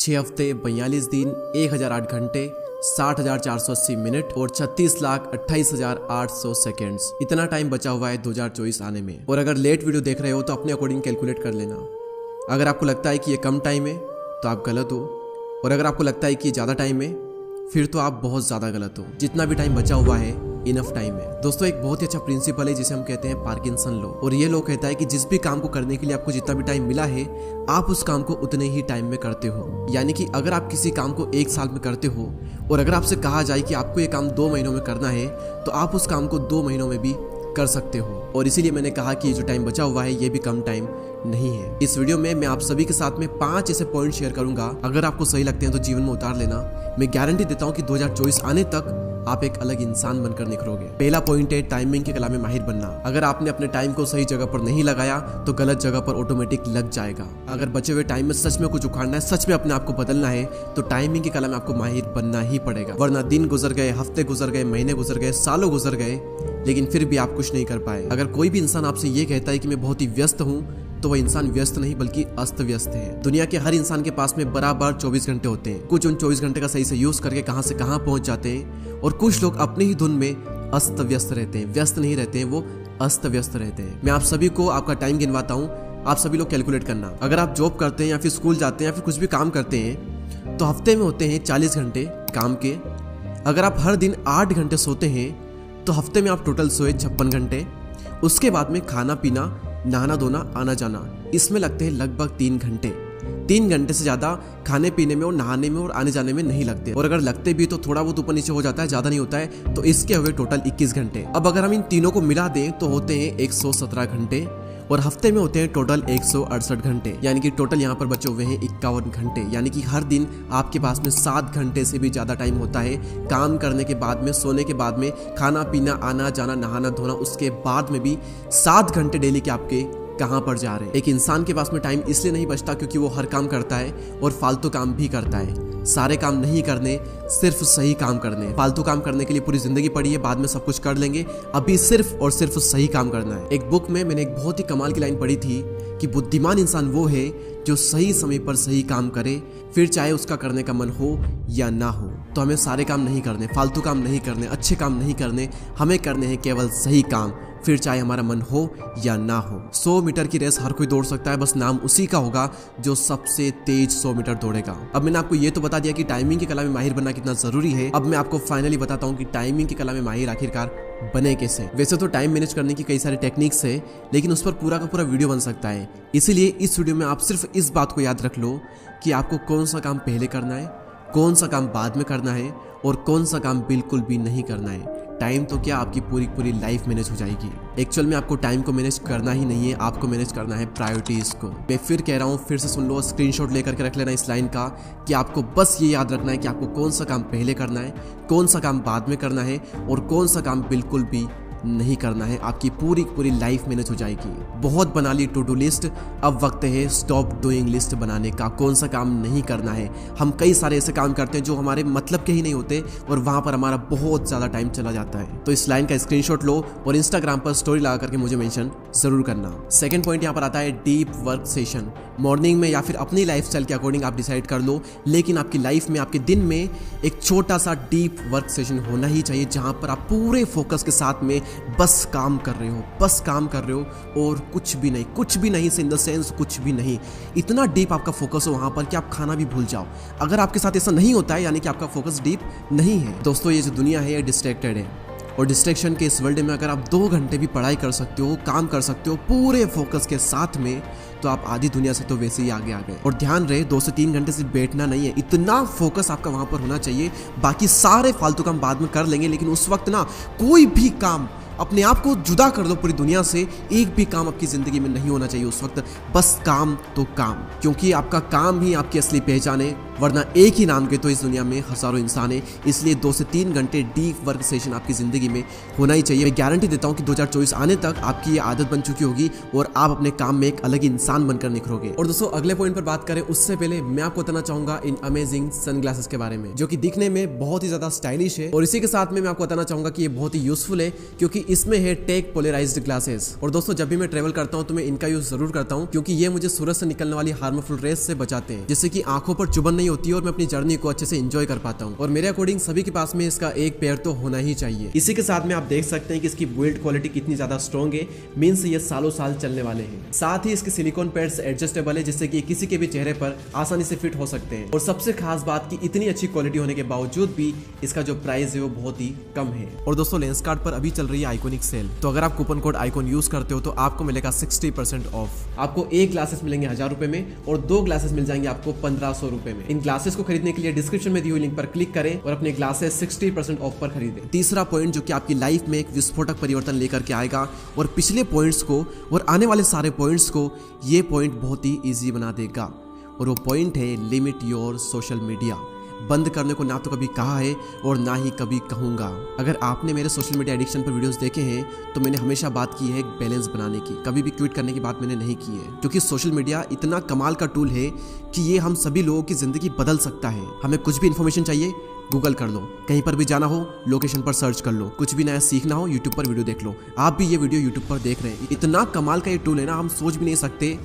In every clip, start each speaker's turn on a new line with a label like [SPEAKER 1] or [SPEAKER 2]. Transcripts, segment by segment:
[SPEAKER 1] 6 हफ्ते 42 दिन 1008 घंटे 60,480 मिनट और 36,28,800 सेकेंड्स। इतना टाइम बचा हुआ है 2024 आने में। और अगर लेट वीडियो देख रहे हो तो अपने अकॉर्डिंग कैलकुलेट कर लेना। अगर आपको लगता है कि ये कम टाइम है तो आप गलत हो, और अगर आपको लगता है कि ज़्यादा टाइम है फिर तो आप बहुत ज़्यादा गलत हो। जितना भी टाइम बचा हुआ है इनफ टाइम है। दोस्तों, एक बहुत ही अच्छा प्रिंसिपल है जिसे हम कहते हैं पार्किंसन लॉ, और ये लॉ कहता है कि जिस भी काम को करने के लिए आपको जितना भी टाइम मिला है आप उस काम को उतने ही टाइम में करते हो। यानी कि अगर आप किसी काम को 1 साल में करते हो और अगर आपसे कहा जाए कि आपको ये काम 2 महीनों में करना है तो आप उस काम को 2 महीनों में भी कर सकते हो। और इसीलिए मैंने कहा कि जो टाइम बचा हुआ है ये भी कम टाइम नहीं है। इस वीडियो में मैं आप सभी के साथ में 5 ऐसे पॉइंट शेयर करूंगा। अगर आपको सही लगते हैं तो जीवन में उतार लेना। मैं गारंटी देता हूं कि 2024 आने तक आप एक अलग इंसान बनकर निखरोगे। पहला पॉइंट है टाइमिंग के कला में माहिर बनना। अगर आपने अपने टाइम को सही जगह पर नहीं लगाया तो गलत जगह पर ऑटोमेटिक लग जाएगा। अगर बचे हुए टाइम में सच में कुछ उखाड़ना है, सच में अपने आप को बदलना है तो टाइमिंग की कला में आपको माहिर बनना ही पड़ेगा। वरना दिन गुजर गए, हफ्ते गुजर गए, महीने गुजर गए, सालों गुजर गए, लेकिन फिर भी आप कुछ नहीं कर पाए। अगर कोई भी इंसान आपसे ये कहता है कि मैं बहुत ही व्यस्त हूँ तो वह इंसान व्यस्त नहीं बल्कि अस्त व्यस्त है। दुनिया के हर इंसान के पास में बराबर 24 घंटे होते हैं। कुछ उन 24 घंटे का सही से यूज करके कहां से कहां पहुंच जाते हैं, और कुछ लोग अपनी ही धुन में अस्त व्यस्त रहते हैं। व्यस्त नहीं रहते हैं, वो अस्त व्यस्त रहते हैं। मैं आप सभी को आपका टाइम गिनवाता हूँ, आप सभी लोग कैलकुलेट करना। अगर आप जॉब करते हैं या फिर स्कूल जाते हैं या फिर कुछ भी काम करते हैं तो हफ्ते में होते हैं 40 घंटे काम के। अगर आप हर दिन 8 घंटे सोते हैं तो हफ्ते में आप टोटल सोए 56 घंटे। उसके बाद में खाना पीना, नहाना धोना, आना जाना, इसमें लगते हैं लगभग 3 घंटे। 3 घंटे से ज्यादा खाने पीने में और नहाने में और आने जाने में नहीं लगते, और अगर लगते भी तो थोड़ा बहुत ऊपर नीचे हो जाता है, ज्यादा नहीं होता है। तो इसके हुए टोटल 21 घंटे। अब अगर हम इन तीनों को मिला दें तो होते हैं 117 घंटे, और हफ्ते में होते हैं टोटल 168 घंटे। यानी कि टोटल यहाँ पर बचे हुए हैं 51 घंटे। यानी कि हर दिन आपके पास में 7 घंटे से भी ज्यादा टाइम होता है काम करने के बाद में, सोने के बाद में, खाना पीना, आना जाना, नहाना धोना, उसके बाद में भी 7 घंटे डेली के आपके कहां पर जा रहे हैं। एक इंसान के पास में टाइम इसलिए नहीं बचता क्योंकि वो हर काम करता है और फालतू काम भी करता है। सारे काम नहीं करने, सिर्फ सही काम करने। फालतू काम करने के लिए पूरी जिंदगी पड़ी है, बाद में सब कुछ कर लेंगे, अभी सिर्फ और सिर्फ सही काम करना है। एक बुक में मैंने एक बहुत ही कमाल की लाइन पढ़ी थी कि बुद्धिमान इंसान वो है जो सही समय पर सही काम करे, फिर चाहे उसका करने का मन हो या ना हो। तो हमें सारे काम नहीं करने, फालतू काम नहीं करने, अच्छे काम नहीं करने, हमें करने हैं केवल सही काम, फिर चाहे हमारा मन हो या ना हो। 100 मीटर की रेस हर कोई दौड़ सकता है, बस नाम उसी का होगा जो सबसे तेज 100 मीटर दौड़ेगा। अब मैंने आपको ये तो बता दिया कि टाइमिंग की कला में माहिर बनना कितना जरूरी है। अब मैं आपको फाइनली बताता हूँ कि टाइमिंग की कला में माहिर आखिरकार बने कैसे। वैसे तो टाइम मैनेज करने की कई सारी टेक्निक्स है, लेकिन उस पर पूरा का पूरा वीडियो बन सकता है। इसीलिए इस वीडियो में आप सिर्फ इस बात को याद रख लो कि आपको कौन सा काम पहले करना है, कौन सा काम बाद में करना है, और कौन सा काम बिल्कुल भी नहीं करना है। टाइम तो क्या, आपकी पूरी लाइफ मैनेज हो जाएगी। एक्चुअल में आपको टाइम को मैनेज करना ही नहीं है, आपको मैनेज करना है प्रायोरिटीज को। मैं फिर कह रहा हूँ, फिर से सुन लो, स्क्रीनशॉट लेकर के रख लेना इस लाइन का कि आपको बस ये याद रखना है कि आपको कौन सा काम पहले करना है, कौन सा काम बाद में करना है, और कौन सा काम बिल्कुल भी नहीं करना है। आपकी पूरी लाइफ मैनेज हो जाएगी। बहुत बना ली टू डू लिस्ट, अब वक्त है स्टॉप डूइंग लिस्ट बनाने का। कौन सा काम नहीं करना है। हम कई सारे ऐसे काम करते हैं जो हमारे मतलब के ही नहीं होते और वहां पर हमारा बहुत ज्यादा टाइम चला जाता है। तो इस लाइन का स्क्रीनशॉट लो और इंस्टाग्राम पर स्टोरी लगा करके मुझे मेंशन जरूर करना। सेकंड पॉइंट यहाँ पर आता है डीप वर्क सेशन। मॉर्निंग में या फिर अपनी लाइफस्टाइल के अकॉर्डिंग आप डिसाइड कर लो, लेकिन आपकी लाइफ में, आपके दिन में एक छोटा सा डीप वर्क सेशन होना ही चाहिए जहां पर आप पूरे फोकस के साथ में बस काम कर रहे हो, बस काम कर रहे हो और कुछ भी नहीं, कुछ भी नहीं इन द सेंस कुछ भी नहीं। इतना डीप आपका फोकस हो वहां पर कि आप खाना भी भूल जाओ। अगर आपके साथ ऐसा नहीं होता है यानी कि आपका फोकस डीप नहीं है। दोस्तों, ये जो दुनिया है ये डिस्ट्रैक्टेड है, और डिस्ट्रैक्शन के इस वर्ल्ड में अगर आप 2 घंटे भी पढ़ाई कर सकते हो, काम कर सकते हो पूरे फोकस के साथ में, तो आप आधी दुनिया से तो वैसे ही आगे आ गए। और ध्यान रहे, 2 से 3 घंटे से बैठना नहीं है, इतना फोकस आपका वहां पर होना चाहिए। बाकी सारे फालतू काम बाद में कर लेंगे, लेकिन उस वक्त ना कोई भी काम, अपने आप को जुदा कर दो पूरी दुनिया से, एक भी काम आपकी जिंदगी में नहीं होना चाहिए उस वक्त। बस काम तो काम, क्योंकि आपका काम ही आपकी असली पहचान है, वरना एक ही नाम के तो इस दुनिया में हजारों इंसान है। इसलिए 2 से 3 घंटे डीप वर्क सेशन आपकी जिंदगी में होना ही चाहिए। मैं गारंटी देता हूं कि 2024 आने तक आपकी ये आदत बन चुकी होगी और आप अपने काम में एक अलग इंसान बनकर निखरोगे। और दोस्तों, अगले पॉइंट पर बात करें उससे पहले मैं आपको बताना चाहूंगा इन अमेजिंग सनग्लासेस के बारे में, जो कि दिखने में बहुत ही ज्यादा स्टाइलिश है। और इसी के साथ में मैं आपको बताना चाहूंगा कि ये बहुत ही यूजफुल है, क्योंकि इसमें है टेक पोलराइज्ड ग्लासेस। और दोस्तों जब भी मैं ट्रेवल करता हूँ तो मैं इनका यूज जरूर करता हूँ, क्योंकि ये मुझे सूरज से निकलने वाली हार्मफुल रेस से बचाते हैं, जिससे कि आंखों पर चुभन नहीं होती है और मैं अपनी जर्नी को अच्छे से एंजॉय कर पाता हूँ। और मेरे अकॉर्डिंग सभी के पास में इसका एक पेयर तो होना ही चाहिए। इसी के साथ में आप देख सकते हैं कि इसकी बिल्ड क्वालिटी कितनी ज्यादा स्ट्रॉन्ग है, मीन्स ये सालों साल चलने वाले हैं। साथ ही इसके सिलिकॉन पैड्स एडजस्टेबल है, जिससे कि किसी के भी चेहरे पर आसानी से फिट हो सकते हैं। और सबसे खास बात की इतनी अच्छी क्वालिटी होने के बावजूद भी इसका जो प्राइस है वो बहुत ही कम है। और दोस्तों लेंसकार्ट पर अभी चल रही है आइकॉनिक सेल, तो अगर आप कूपन कोड आइकॉन यूज करते हो तो आपको मिलेगा 60% ऑफ। आपको एक ग्लासेस मिलेंगे 1000 रुपए में और 2 ग्लासेस मिल जाएंगे आपको 1500 रुपए में। इन ग्लासेस को खरीदने के लिए डिस्क्रिप्शन में दी हुई लिंक पर क्लिक करें और अपने ग्लासेस 60% ऑफ पर खरीदें। तीसरा पॉइंट जो कि आपकी लाइफ में एक विस्फोटक परिवर्तन लेकर के आएगा, और पिछले पॉइंट्स को और आने वाले सारे पॉइंट्स को ये पॉइंट बहुत ही ईजी बना देगा। और वो पॉइंट है लिमिट योर सोशल मीडिया। बंद करने को ना तो कभी कहा है और ना ही कभी कहूँगा। अगर आपने मेरे सोशल मीडिया एडिक्शन पर वीडियोस देखे हैं तो मैंने हमेशा बात की है एक बैलेंस बनाने की, कभी भी क्विट करने की बात मैंने नहीं की है, क्योंकि सोशल मीडिया इतना कमाल का टूल है कि ये हम सभी लोगों की जिंदगी बदल सकता है। हमें कुछ भी इन्फॉर्मेशन चाहिए गूगल कर लो, कहीं पर भी जाना हो लोकेशन पर सर्च कर लो, कुछ भी नया सीखना हो यूट्यूब पर वीडियो देख लो। आप भी ये वीडियो यूट्यूब पर देख रहे हैं, इतना कमाल का ये टूल है ना, हम सोच भी नहीं सकते।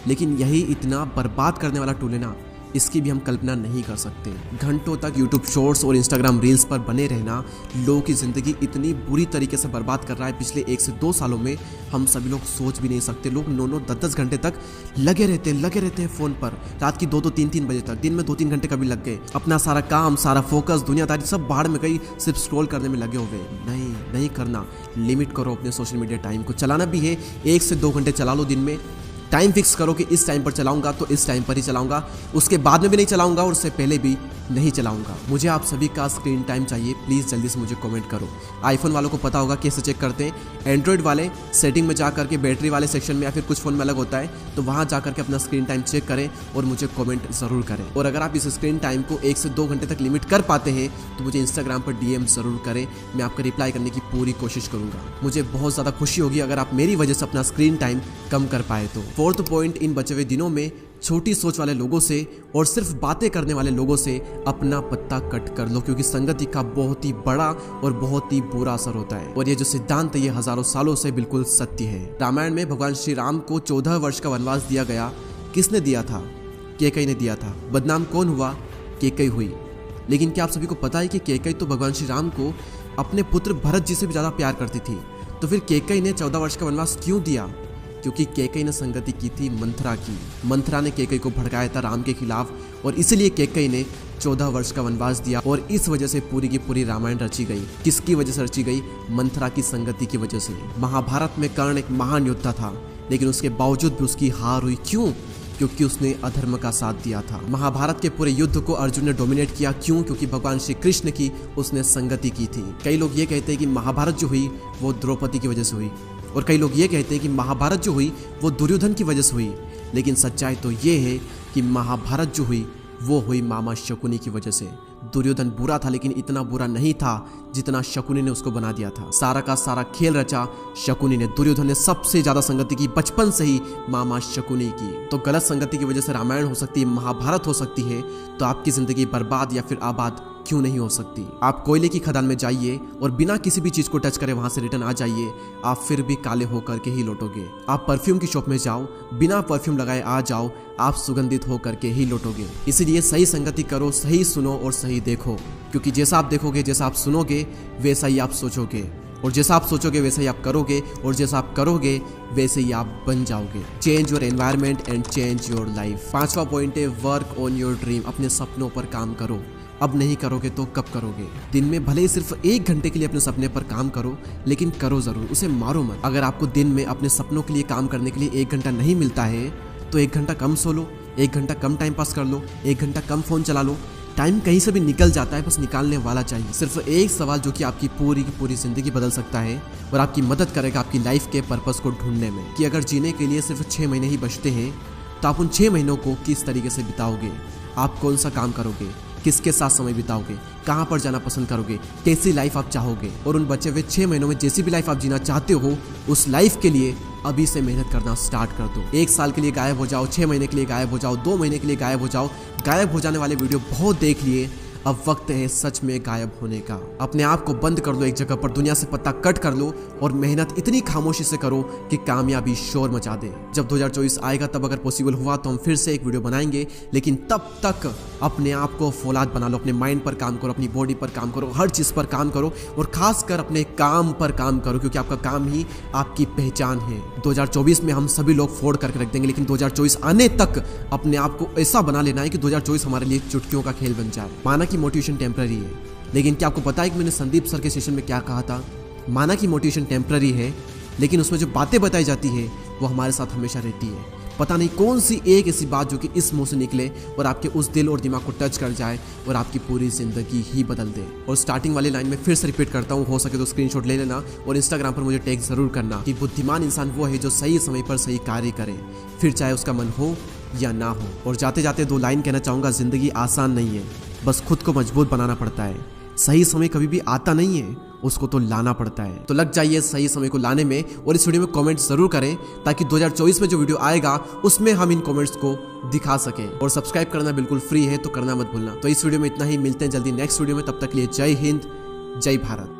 [SPEAKER 1] लेकिन यही इतना बर्बाद करने वाला टूल है ना, इसकी भी हम कल्पना नहीं कर सकते। घंटों तक यूट्यूब शॉर्ट्स और इंस्टाग्राम रील्स पर बने रहना लोगों की ज़िंदगी इतनी बुरी तरीके से बर्बाद कर रहा है। पिछले 1 से 2 सालों में हम सभी लोग सोच भी नहीं सकते। लोग 9-9, 10-10 घंटे तक लगे रहते हैं फ़ोन पर, रात की 2-2, 3-3 बजे तक, दिन में 2-3 घंटे कभी लग गए। अपना सारा काम, सारा फोकस, दुनियादारी सब बाहर में गई, सिर्फ स्क्रॉल करने में लगे हुए। नहीं करना, लिमिट करो अपने सोशल मीडिया टाइम को। चलाना भी है 1 से 2 घंटे चला लो दिन में, टाइम फिक्स करो कि इस टाइम पर चलाऊंगा तो इस टाइम पर ही चलाऊंगा, उसके बाद में भी नहीं चलाऊंगा और उससे पहले भी नहीं चलाऊंगा। मुझे आप सभी का स्क्रीन टाइम चाहिए, प्लीज़ जल्दी से मुझे कमेंट करो। आईफोन वालों को पता होगा कैसे चेक करते हैं, एंड्रॉइड वाले सेटिंग में जा करके बैटरी वाले सेक्शन में या फिर कुछ फ़ोन में अलग होता है, तो वहाँ जा करके अपना स्क्रीन टाइम चेक करें और मुझे कमेंट ज़रूर करें। और अगर आप इस स्क्रीन टाइम को 1 से 2 घंटे तक लिमिट कर पाते हैं तो मुझे इंस्टाग्राम पर DM ज़रूर करें, मैं आपका रिप्लाई करने की पूरी कोशिश करूँगा। मुझे बहुत ज़्यादा खुशी होगी अगर आप मेरी वजह से अपना स्क्रीन टाइम कम कर पाए तो। 4th पॉइंट, इन बचे हुए दिनों में छोटी सोच वाले लोगों से और सिर्फ बातें करने वाले लोगों से अपना पत्ता कट कर लो, क्योंकि संगति का बहुत ही बड़ा और बहुत ही बुरा असर होता है। और ये जो सिद्धांत है ये हजारों सालों से बिल्कुल सत्य है। रामायण में भगवान श्री राम को 14 वर्ष का वनवास दिया गया। किसने दिया था? कैकेयी ने दिया था। बदनाम कौन हुआ? कैकेयी हुई। लेकिन क्या आप सभी को पता है कि कैकेयी तो भगवान श्री राम को अपने पुत्र भरत जी से भी ज़्यादा प्यार करती थी। तो फिर कैकेयी ने 14 वर्ष का वनवास क्यों दिया? क्योंकि कैकेयी ने संगति की थी मंथरा की। मंथरा ने कैकेयी को भड़काया था राम के खिलाफ, और इसलिए कैकेयी ने 14 वर्ष का वनवास दिया। और इस वजह से पूरी की पूरी रामायण रची गई। किसकी वजह से रची गई? मंथरा की संगति की वजह से। महाभारत में कर्ण एक महान योद्धा था, लेकिन उसके बावजूद भी उसकी हार हुई। क्यों? क्योंकि उसने अधर्म का साथ दिया था। महाभारत के पूरे युद्ध को अर्जुन ने डोमिनेट किया। क्यों? क्योंकि भगवान श्री कृष्ण की उसने संगति की थी। कई लोग ये कहते हैं कि महाभारत जो हुई वो द्रौपदी की वजह से हुई, और कई लोग ये कहते हैं कि महाभारत जो हुई वो दुर्योधन की वजह से हुई। लेकिन सच्चाई तो ये है कि महाभारत जो हुई वो हुई मामा शकुनी की वजह से। दुर्योधन बुरा था, लेकिन इतना बुरा नहीं था जितना शकुनी ने उसको बना दिया था। सारा का सारा खेल रचा शकुनी ने। दुर्योधन ने सबसे ज्यादा संगति की बचपन से ही मामा शकुनी की। तो गलत संगति की वजह से रामायण हो सकती है, महाभारत हो सकती है, तो आपकी जिंदगी बर्बाद या फिर आबाद क्यों नहीं हो सकती? आप कोयले की खदान में जाइए और बिना किसी भी चीज को टच करे वहां से रिटर्न आ जाइए, आप फिर भी काले होकर के ही लौटोगे। आप परफ्यूम की शॉप में जाओ, बिना परफ्यूम लगाए आ जाओ, आप सुगंधित होकर के ही लौटोगे। इसीलिए सही संगति करो, सही सुनो और सही देखो, क्योंकि जैसा आप देखोगे, जैसा आप सुनोगे, वैसा ही आप सोचोगे, और जैसा आप सोचोगे वैसा ही आप करोगे, और जैसा आप करोगे वैसे ही आप बन जाओगे। Change your environment and change your life. 5वां पॉइंट है वर्क ऑन योर ड्रीम। अपने सपनों पर काम करो। अब नहीं करोगे तो कब करोगे? दिन में भले ही सिर्फ 1 घंटे के लिए अपने सपने पर काम करो, लेकिन करो जरूर, उसे मारो मत। अगर आपको दिन में अपने सपनों के लिए काम करने के लिए 1 घंटा नहीं मिलता है तो 1 घंटा कम सो लो, 1 घंटा कम टाइम पास कर लो, 1 घंटा कम फोन चला लो। टाइम कहीं से भी निकल जाता है, बस निकालने वाला चाहिए। सिर्फ एक सवाल जो कि आपकी पूरी की पूरी जिंदगी बदल सकता है और आपकी मदद करेगा आपकी लाइफ के पर्पस को ढूंढने में, कि अगर जीने के लिए सिर्फ 6 महीने ही बचते हैं तो आप उन 6 महीनों को किस तरीके से बिताओगे? आप कौन सा काम करोगे? किसके साथ समय बिताओगे? कहाँ पर जाना पसंद करोगे? कैसी लाइफ आप चाहोगे? और उन बचे हुए 6 महीनों में जैसी भी लाइफ आप जीना चाहते हो, उस लाइफ के लिए अभी से मेहनत करना स्टार्ट कर दो। 1 साल के लिए गायब हो जाओ, 6 महीने के लिए गायब हो जाओ, 2 महीने के लिए गायब हो जाओ। गायब हो जाने वाले वीडियो बहुत देख लिए, अब वक्त है सच में गायब होने का। अपने आप को बंद कर लो एक जगह पर, दुनिया से पत्ता कट कर लो और मेहनत इतनी खामोशी से करो कि कामयाबी शोर मचा दे। जब 2024 आएगा तब अगर पॉसिबल हुआ तो हम फिर से एक वीडियो बनाएंगे, लेकिन तब तक अपने आप को फौलाद बना लो। अपने माइंड पर काम करो, अपनी बॉडी पर काम करो, हर चीज पर काम करो और खासकर अपने काम पर काम करो, क्योंकि आपका काम ही आपकी पहचान है। 2024 में हम सभी लोग फोड़ करके रख देंगे, लेकिन 2024 आने तक अपने आप को ऐसा बना लेना है कि 2024 हमारे लिए चुटकियों का खेल बन जाए। माना कि मोटिवेशन टेम्पररी है, लेकिन क्या आपको पता है कि मैंने संदीप सर के सेशन में क्या कहा था? माना कि मोटिवेशन टेम्पररी है, लेकिन उसमें जो बातें बताई जाती है वो हमारे साथ हमेशा रहती है। पता नहीं कौन सी एक ऐसी बात जो कि इस मुंह से निकले और आपके उस दिल और दिमाग को टच कर जाए और आपकी पूरी जिंदगी ही बदल दे। और स्टार्टिंग वाली लाइन में फिर से रिपीट करता हूँ, हो सके तो स्क्रीनशॉट ले लेना और इंस्टाग्राम पर मुझे टैग जरूर करना कि बुद्धिमान इंसान वो है जो सही समय पर सही कार्य करे, फिर चाहे उसका मन हो या ना हो। और जाते जाते 2 लाइन कहना चाहूँगा, जिंदगी आसान नहीं है, बस खुद को मजबूत बनाना पड़ता है। सही समय कभी भी आता नहीं है, उसको तो लाना पड़ता है। तो लग जाइए सही समय को लाने में और इस वीडियो में कमेंट जरूर करें ताकि 2024 में जो वीडियो आएगा उसमें हम इन कमेंट्स को दिखा सकें। और सब्सक्राइब करना बिल्कुल फ्री है, तो करना मत भूलना। तो इस वीडियो में इतना ही, मिलते हैं जल्दी नेक्स्ट वीडियो में। तब तक के लिए जय हिंद, जय भारत।